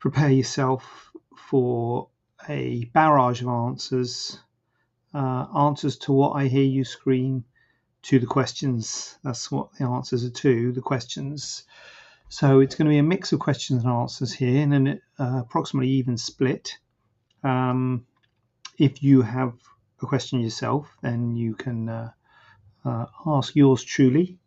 prepare yourself for a barrage of answers. Answers to what I hear you scream, to the questions. That's what the answers are to, the questions. So it's going to be a mix of questions and answers here, and an approximately even split. If you have a question yourself, then you can ask yours truly.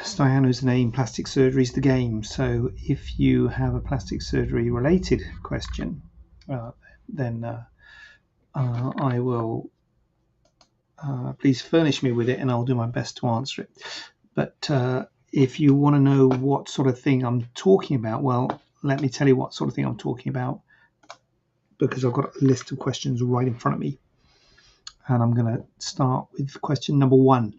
Staiano's the name, plastic surgery is the game. So if you have a plastic surgery related question, then I will please furnish me with it, and I'll do my best to answer it. But if you want to know what sort of thing I'm talking about, well, let me tell you what sort of thing I'm talking about, because I've got a list of questions right in front of me. And I'm going to start with question number 1.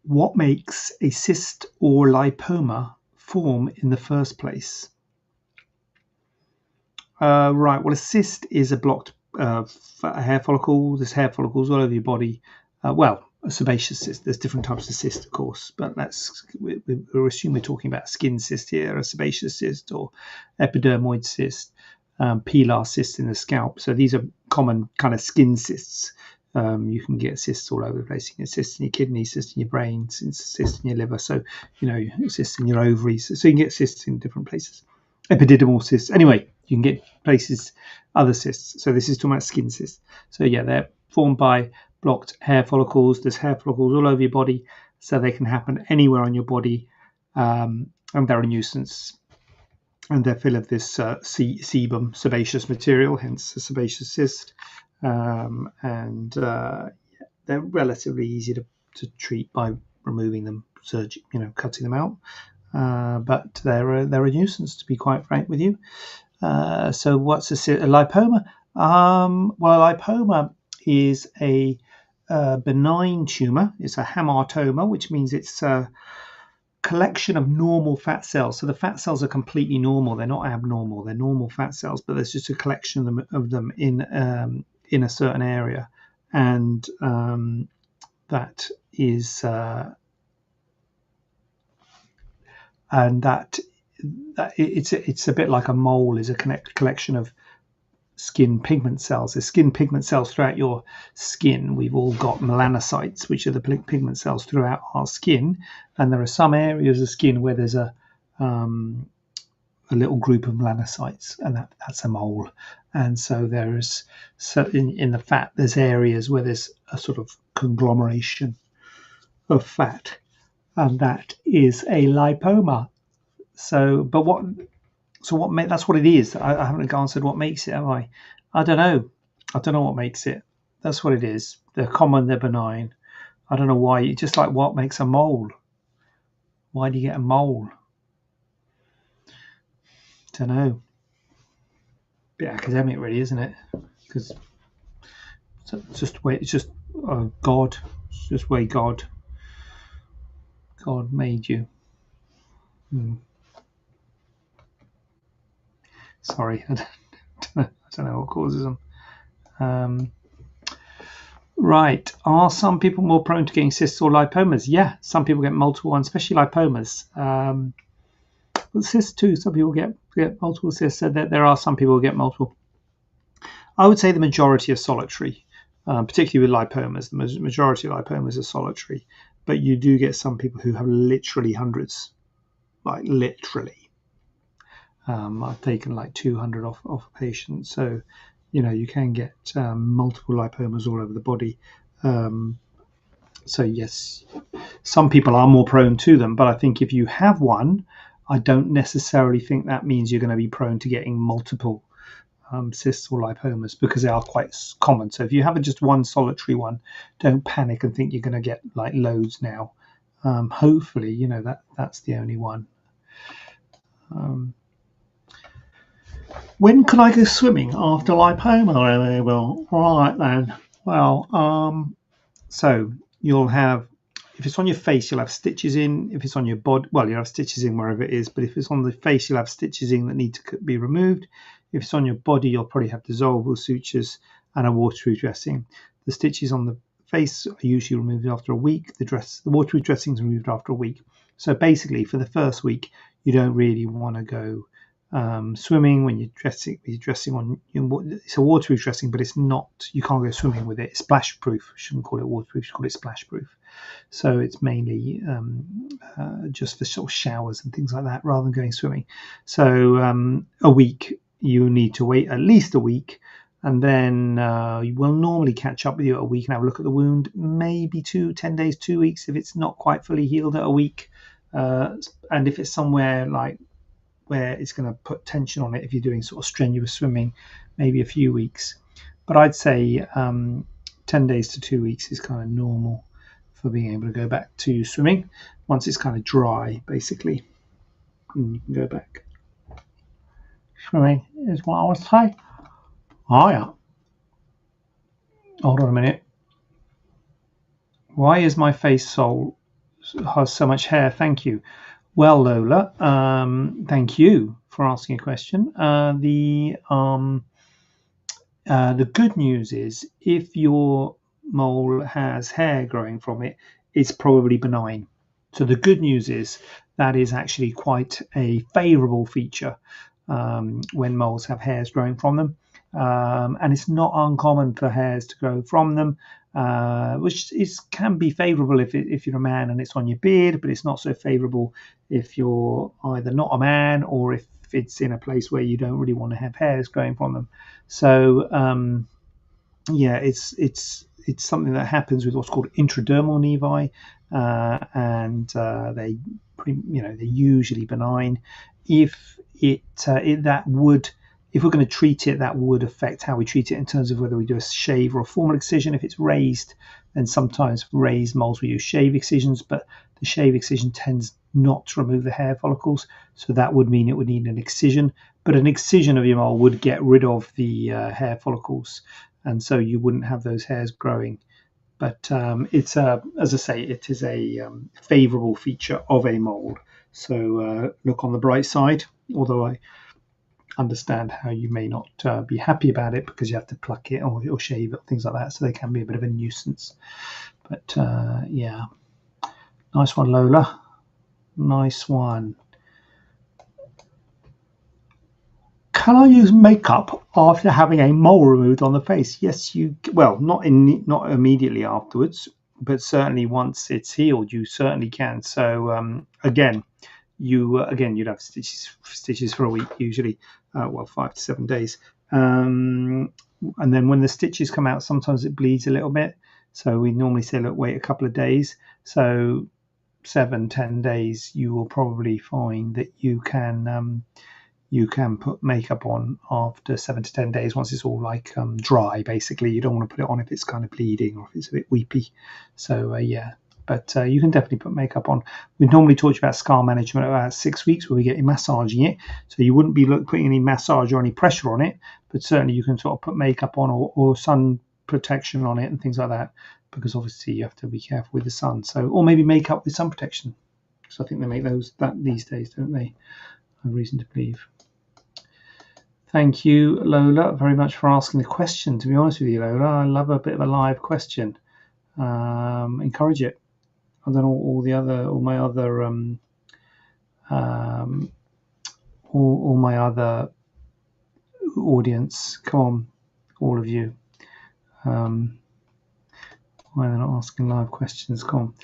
What makes a cyst or lipoma form in the first place? Right, well, a cyst is a blocked hair follicle. There's hair follicles all over your body. A sebaceous cyst. There's different types of cyst, of course, but we'll assume we're talking about a skin cyst here, a sebaceous cyst or epidermoid cyst, pilar cyst in the scalp. So these are common kind of skin cysts. You can get cysts all over the place. You can get cysts in your kidneys, cysts in your brain, cysts in your liver. So, cysts in your ovaries. So you can get cysts in different places. Epididymal cysts. Anyway, you can get places, other cysts. So this is talking about skin cysts. So yeah, they're formed by blocked hair follicles. There's hair follicles all over your body, so they can happen anywhere on your body, and they're a nuisance. And they're full of this sebum, sebaceous material, hence the sebaceous cyst. They're relatively easy to treat by removing them, cutting them out. But they're a nuisance, to be quite frank with you. So what's a lipoma? Well, a lipoma is a benign tumor. It's a hamartoma, which means it's a collection of normal fat cells. So the fat cells are completely normal. They're not abnormal. They're normal fat cells, but there's just a collection of them in a certain area, and that is it's a bit like a mole is a collection of skin pigment cells. There's skin pigment cells throughout your skin. We've all got melanocytes, which are the pigment cells throughout our skin, and there are some areas of skin where there's a little group of melanocytes, and that's a mole. And so there's in the fat, there's areas where there's a sort of conglomeration of fat, and that is a lipoma. That's what it is. I haven't answered what makes it, have I? I don't know. I don't know what makes it. That's what it is. They're common, they're benign. I don't know why. Just like what makes a mole. Why do you get a mole? Don't know. Bit academic, really, isn't it? Because it's just the way. It's just God. It's just the way God made you. Sorry, I don't know what causes them. Right. Are some people more prone to getting cysts or lipomas? Yeah, some people get multiple ones, especially lipomas. But cysts too. Some people get multiple cysts. So there are some people who get multiple. I would say the majority are solitary, particularly with lipomas. The majority of lipomas are solitary, but you do get some people who have literally hundreds, like literally. I've taken like 200 off patients, so you can get multiple lipomas all over the body. So yes, some people are more prone to them, but I think if you have one, I don't necessarily think that means you're going to be prone to getting multiple cysts or lipomas, because they are quite common. So if you have just one solitary one, don't panic and think you're going to get like loads now. Hopefully, that's the only one. When can I go swimming after lipoma? Well, right then. Well, so you'll have, if it's on your face, you'll have stitches in. If it's on your body, well, you'll have stitches in wherever it is. But if it's on the face, you'll have stitches in that need to be removed. If it's on your body, you'll probably have dissolvable sutures and a waterproof dressing. The stitches on the face are usually removed after a week. The waterproof dressing is removed after a week. So basically, for the first week, you don't really want to go swimming when you're dressing. You're dressing on. It's a waterproof dressing, but it's not. You can't go swimming with it. It's splash proof. You shouldn't call it waterproof. You should call it splash proof. So it's mainly just for sort of showers and things like that, rather than going swimming. So a week, you need to wait at least a week, and then we'll normally catch up with you at a week and have a look at the wound. Maybe 10 days, 2 weeks if it's not quite fully healed at a week, and if it's somewhere like where it's going to put tension on it, if you're doing sort of strenuous swimming, maybe a few weeks. But I'd say 10 days to 2 weeks is kind of normal for being able to go back to swimming once it's kind of dry, basically. And you can go back. Swimming is what I would say. Oh, yeah. Hold on a minute. Why is my face has so much hair? Thank you. Well, Lola, thank you for asking a question. The good news is if your mole has hair growing from it, it's probably benign. So the good news is that is actually quite a favourable feature when moles have hairs growing from them. And it's not uncommon for hairs to grow from them, which can be favourable if you're a man and it's on your beard, but it's not so favourable if you're either not a man or if it's in a place where you don't really want to have hairs growing from them. So it's something that happens with what's called intradermal nevi, and they're usually benign. If we're going to treat it, that would affect how we treat it in terms of whether we do a shave or a formal excision. If it's raised, then sometimes for raised moles we use shave excisions, but the shave excision tends not to remove the hair follicles, so that would mean it would need an excision. But an excision of your mole would get rid of the hair follicles, and so you wouldn't have those hairs growing. But as I say, it is a favourable feature of a mole. So look on the bright side, although I understand how you may not be happy about it because you have to pluck it or shave it, things like that. So they can be a bit of a nuisance. But yeah, nice one, Lola. Nice one. Can I use makeup after having a mole removed on the face? Yes, well, not immediately afterwards, but certainly once it's healed, you certainly can. So again, you'd have stitches for a week usually, 5 to 7 days, and then when the stitches come out, sometimes it bleeds a little bit. So we normally say, look, wait a couple of days. So 7-10 days, you will probably find that you can put makeup on after 7 to 10 days once it's all like dry. Basically, you don't want to put it on if it's kind of bleeding or if it's a bit weepy. So yeah. But you can definitely put makeup on. We normally talk about scar management about 6 weeks where we get you massaging it. So you wouldn't be putting any massage or any pressure on it, but certainly you can sort of put makeup on or sun protection on it and things like that, because obviously you have to be careful with the sun. So, or maybe makeup with sun protection. So I think they make that these days, don't they? I have reason to believe. Thank you, Lola, very much for asking the question. To be honest with you, Lola, I love a bit of a live question. Encourage it. I don't know all my other audience. Come on, all of you. Why they're not asking live questions? Come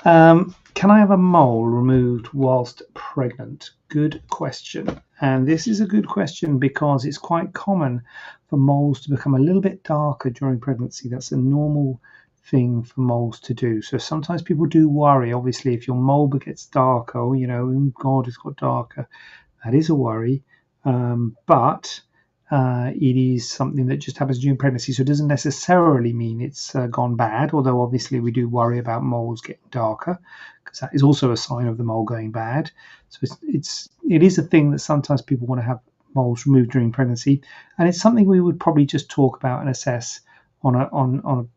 on. Can I have a mole removed whilst pregnant? Good question. And this is a good question because it's quite common for moles to become a little bit darker during pregnancy. That's a normal thing for moles to do. So sometimes people do worry, obviously, if your mole gets darker, oh God, it's got darker. That is a worry. But it is something that just happens during pregnancy. So it doesn't necessarily mean it's gone bad, although obviously we do worry about moles getting darker because that is also a sign of the mole going bad. So it is a thing that sometimes people want to have moles removed during pregnancy, and it's something we would probably just talk about and assess on a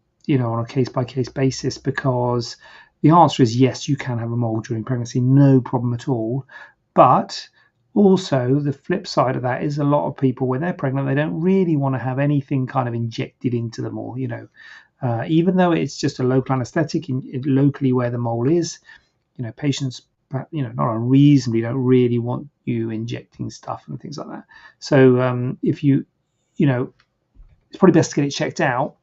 case-by-case basis, because the answer is yes, you can have a mole during pregnancy, no problem at all. But also the flip side of that is a lot of people, when they're pregnant, they don't really want to have anything kind of injected into them, or even though it's just a local anesthetic locally where the mole is, patients not unreasonably don't really want you injecting stuff and things like that. So if it's probably best to get it checked out.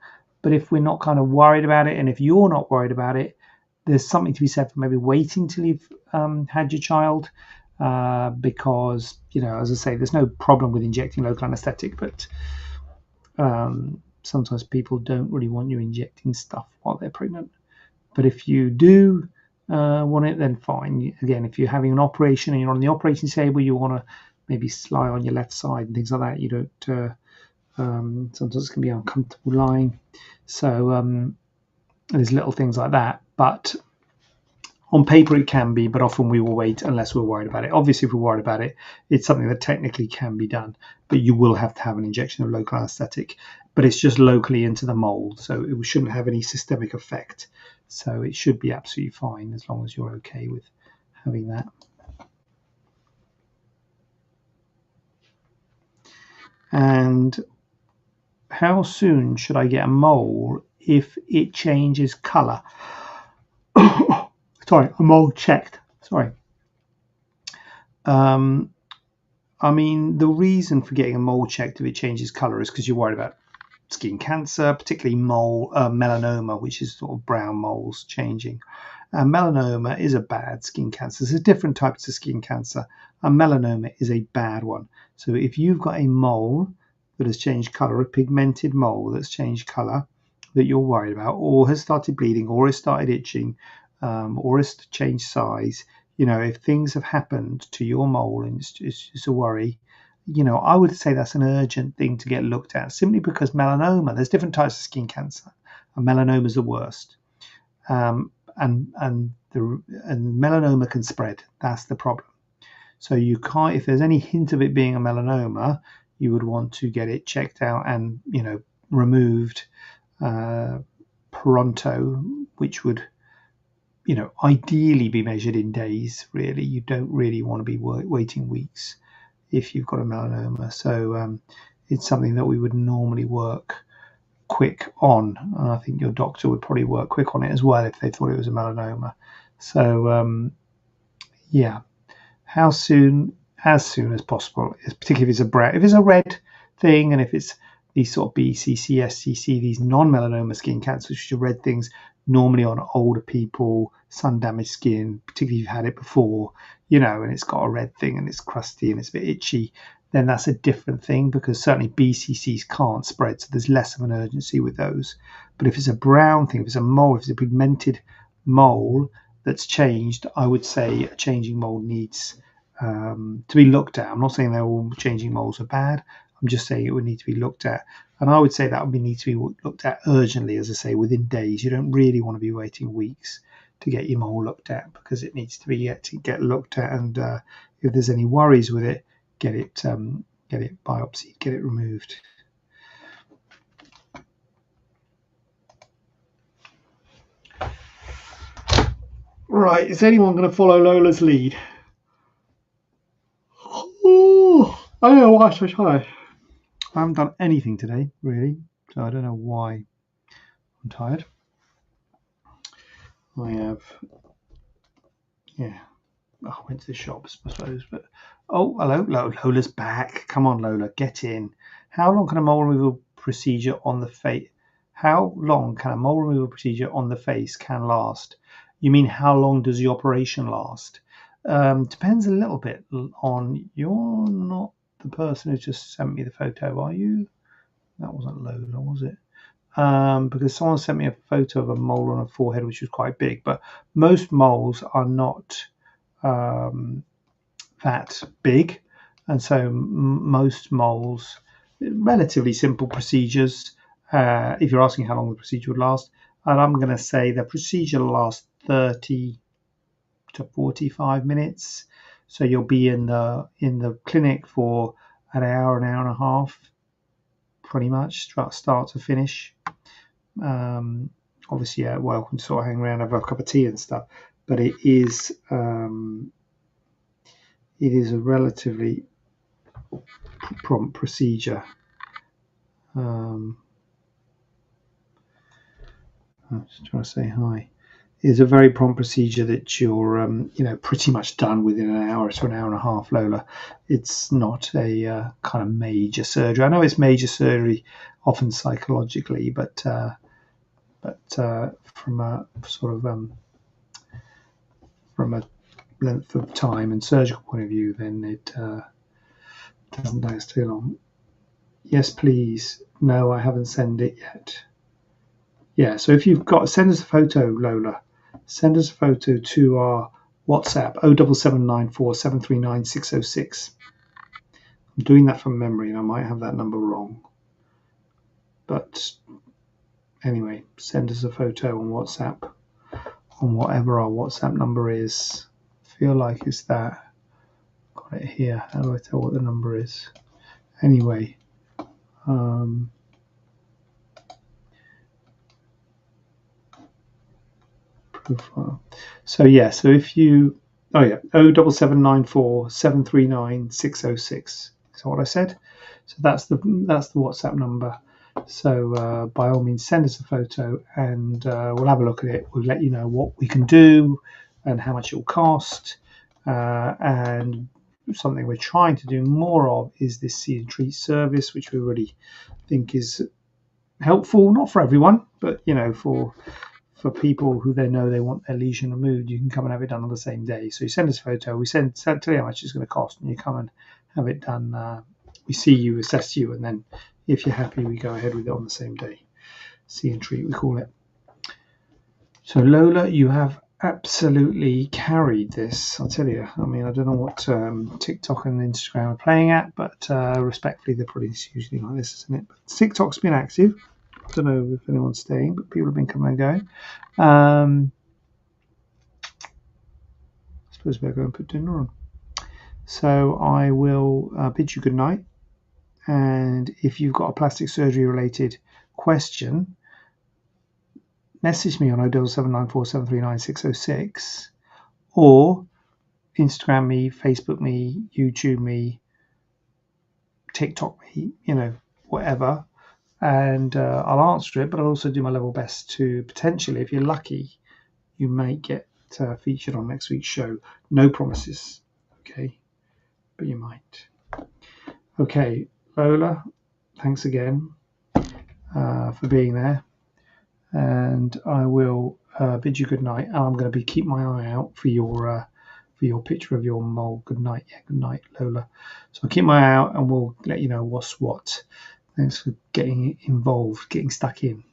But if we're not kind of worried about it, and if you're not worried about it, there's something to be said for maybe waiting till you've had your child, because as I say, there's no problem with injecting local anaesthetic, but sometimes people don't really want you injecting stuff while they're pregnant. But if you do want it, then fine. Again, if you're having an operation and you're on the operating table, you want to maybe lie on your left side and things like that. You don't. Sometimes it can be uncomfortable lying. So there's little things like that. But on paper it can be, but often we will wait unless we're worried about it. Obviously, if we're worried about it, it's something that technically can be done, but you will have to have an injection of local anaesthetic. But it's just locally into the mold, so it shouldn't have any systemic effect. So it should be absolutely fine as long as you're okay with having that. And how soon should I get a mole if it changes colour? Sorry, a mole checked. Sorry. I mean, the reason for getting a mole checked if it changes colour is because you're worried about skin cancer, particularly melanoma, which is sort of brown moles changing. Melanoma is a bad skin cancer. There's different types of skin cancer, and melanoma is a bad one. So if you've got a mole that has changed colour, a pigmented mole that's changed colour that you're worried about, or has started bleeding, or has started itching, or has changed size, if things have happened to your mole and it's a worry, I would say that's an urgent thing to get looked at, simply because melanoma, there's different types of skin cancer, and melanoma is the worst. And melanoma can spread. That's the problem. So you can't, if there's any hint of it being a melanoma, you would want to get it checked out and removed pronto, which would ideally be measured in days. Really, you don't really want to be waiting weeks if you've got a melanoma. So it's something that we would normally work quick on, and I think your doctor would probably work quick on it as well if they thought it was a melanoma. So yeah, how soon? As soon as possible, particularly if it's a red thing, and if it's these sort of BCC, SCC, these non-melanoma skin cancers, which are red things, normally on older people, sun-damaged skin, particularly if you've had it before, and it's got a red thing and it's crusty and it's a bit itchy, then that's a different thing, because certainly BCCs can't spread, so there's less of an urgency with those. But if it's a brown thing, if it's a mole, if it's a pigmented mole that's changed, I would say a changing mole needs to be looked at. I'm not saying that all changing moles are bad. I'm just saying it would need to be looked at. And I would say that would need to be looked at urgently, as I say, within days. You don't really want to be waiting weeks to get your mole looked at, because it needs to get looked at. And if there's any worries with it, get it biopsied, get it removed. Right, is anyone going to follow Lola's lead? I don't know why so tired. I haven't done anything today, really, so I don't know why I'm tired. I have, I went to the shops, I suppose, but hello, Lola's back. Come on, Lola, get in. How long can a mole removal procedure on the face? How long can a mole removal procedure on the face last? You mean how long does the operation last? Depends a little bit on. You're not the person who just sent me the photo, are you? That wasn't Lola, was it? Because someone sent me a photo of a mole on her forehead, which was quite big. But most moles are not that big, and so most moles, relatively simple procedures. If you're asking how long the procedure would last, and I'm going to say the procedure will last 30 to 45 minutes. So you'll be in the clinic for an hour and a half, pretty much, start to finish. Obviously, welcome to sort of hang around, have a cup of tea and stuff. But it is a relatively prompt procedure. I'm just trying to say hi. is a very prompt procedure that you're pretty much done within an hour to an hour and a half, Lola. It's not a kind of major surgery. I know it's major surgery often psychologically, but from a sort of from a length of time and surgical point of view, then it doesn't take us too long. Yes, please. No, I haven't sent it yet. Yeah, so if you've got, send us a photo, Lola. Send us a photo to our WhatsApp 07794 739 606. I'm doing that from memory, and I might have that number wrong. But anyway, send us a photo on WhatsApp on whatever our WhatsApp number is. I feel like it's that. Got it here. How do I tell what the number is? Anyway, profile. So yeah, so if you, 07794 739 606. Is that what I said? So that's the WhatsApp number. So by all means, send us a photo, and we'll have a look at it. We'll let you know what we can do and how much it will cost. And something we're trying to do more of is this see and treat service, which we really think is helpful, not for everyone, but for people who they know they want their lesion removed. You can come and have it done on the same day. So you send us a photo, we tell you how much it's going to cost, and you come and have it done. We see you, assess you, and then if you're happy, we go ahead with it on the same day. See and treat, we call it. So Lola, you have absolutely carried this, I'll tell you. I mean, I don't know what TikTok and Instagram are playing at, but respectfully, they're probably usually like this, isn't it? But TikTok's been active. I don't know if anyone's staying, but people have been coming and going. I suppose we'll go and put dinner on. So I will bid you good night. And if you've got a plastic surgery related question, message me on 07794 739 606 or Instagram me, Facebook me, YouTube me, TikTok me, whatever. And I'll answer it, but I'll also do my level best to potentially, if you're lucky, you may get featured on next week's show. No promises, okay? But you might. Okay, Lola, thanks again for being there. And I will bid you good night. And I'm going to keep my eye out for your picture of your mole. Good night. Yeah, good night, Lola. So I'll keep my eye out and we'll let you know what's what. Thanks for getting involved, getting stuck in.